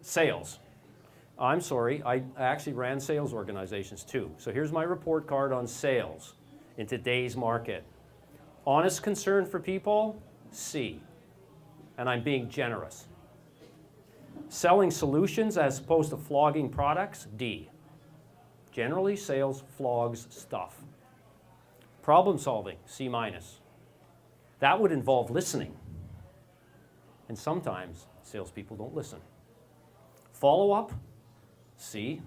Sales. I'm sorry, I actually ran sales organizations too. So here's my report card on sales in today's market. Honest concern for people, C. And I'm being generous. Selling solutions as opposed to flogging products, D. Generally, sales flogs stuff. Problem solving, C-. That would involve listening. And sometimes salespeople don't listen. Follow-up, C.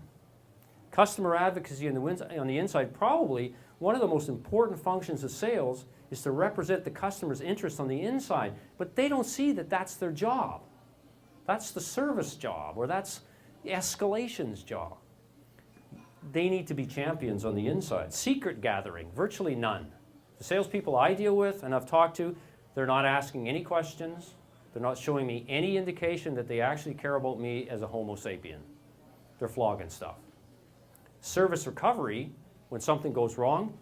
Customer advocacy on the inside, probably one of the most important functions of sales is to represent the customer's interest on the inside, but they don't see that that's their job. That's the service job, or that's the escalation's job. They need to be champions on the inside. Secret gathering, virtually none. The salespeople I deal with and I've talked to, they're not asking any questions. They're not showing me any indication that they actually care about me as a Homo sapien. They're flogging stuff. Service recovery, when something goes wrong,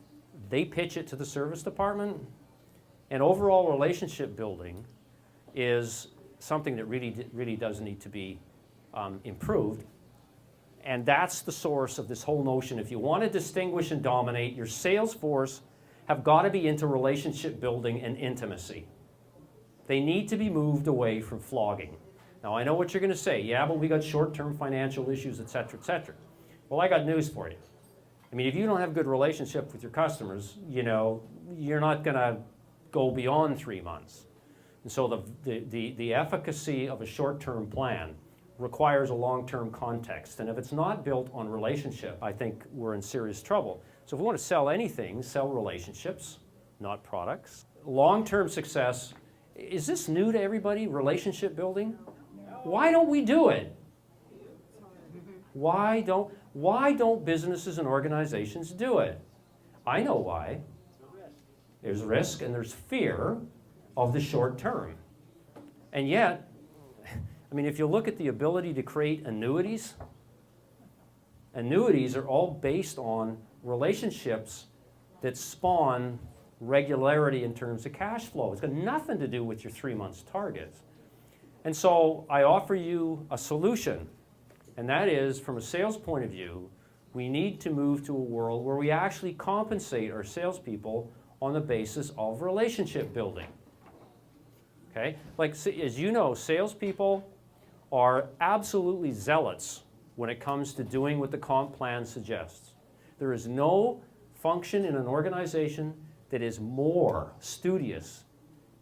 they pitch it to the service department. And overall relationship building is something that really does need to be improved. And that's the source of this whole notion. If you want to distinguish and dominate, your sales force have got to be into relationship building and intimacy. They need to be moved away from flogging. Now, I know what you're going to say. Yeah, but we got short-term financial issues, et cetera, et cetera. Well, I got news for you. I mean, if you don't have a good relationship with your customers, you know, you're not going to go beyond 3 months. And so the efficacy of a short-term plan requires a long-term context. And if it's not built on relationship, I think we're in serious trouble. So if we want to sell anything, sell relationships, not products. Long-term success, is this new to everybody, relationship building? Why don't we do it? Why don't businesses and organizations do it? I know why. There's risk and there's fear of the short term. And yet, I mean, if you look at the ability to create annuities, annuities are all based on relationships that spawn regularity in terms of cash flow. It's got nothing to do with your 3 months targets. And so I offer you a solution, and that is, from a sales point of view, we need to move to a world where we actually compensate our salespeople on the basis of relationship building. Okay? Like, as you know, salespeople are absolutely zealots when it comes to doing what the comp plan suggests. There is no function in an organization that is more studious,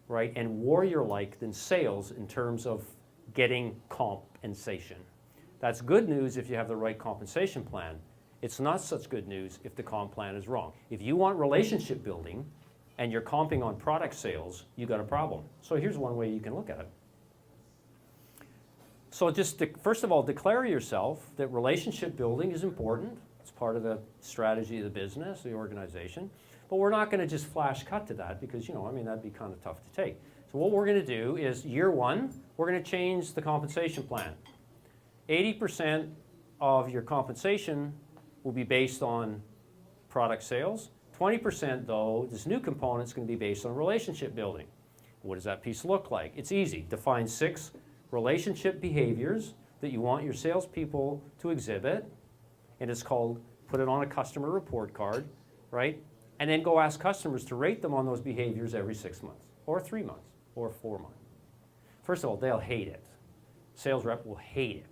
right, and warrior-like than sales in terms of getting compensation. That's good news if you have the right compensation plan. It's not such good news if the comp plan is wrong. If you want relationship building and you're comping on product sales, you got a problem. So here's one way you can look at it. So just first of all, declare yourself that relationship building is important. It's part of the strategy of the business, the organization. But we're not going to just flash cut to that because, you know, I mean, that'd be kind of tough to take. So what we're going to do is year one, we're going to change the compensation plan. 80% of your compensation will be based on product sales. 20%, though, this new component is going to be based on relationship building. What does that piece look like? It's easy. Define 6 relationship behaviors that you want your salespeople to exhibit, and it's called, put it on a customer report card, right? And then go ask customers to rate them on those behaviors every 6 months, or 3 months, or 4 months. First of all, they'll hate it. Sales rep will hate it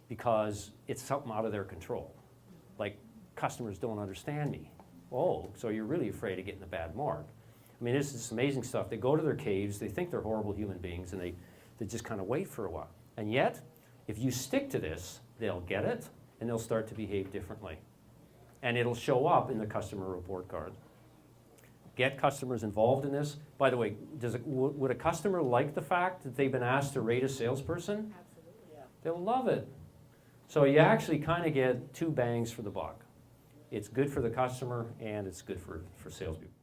because it's something out of their control. Like, customers don't understand me. Oh, so you're really afraid of getting a bad mark. I mean, this is amazing stuff. They go to their caves, they think they're horrible human beings, and they just kind of wait for a while. And yet, if you stick to this, they'll get it, and they'll start to behave differently. And it'll show up in the customer report card. Get customers involved in this. By the way, would a customer like the fact that they've been asked to rate a salesperson? Absolutely, yeah. They'll love it. So you actually kind of get 2 bangs for the buck. It's good for the customer, and it's good for salespeople.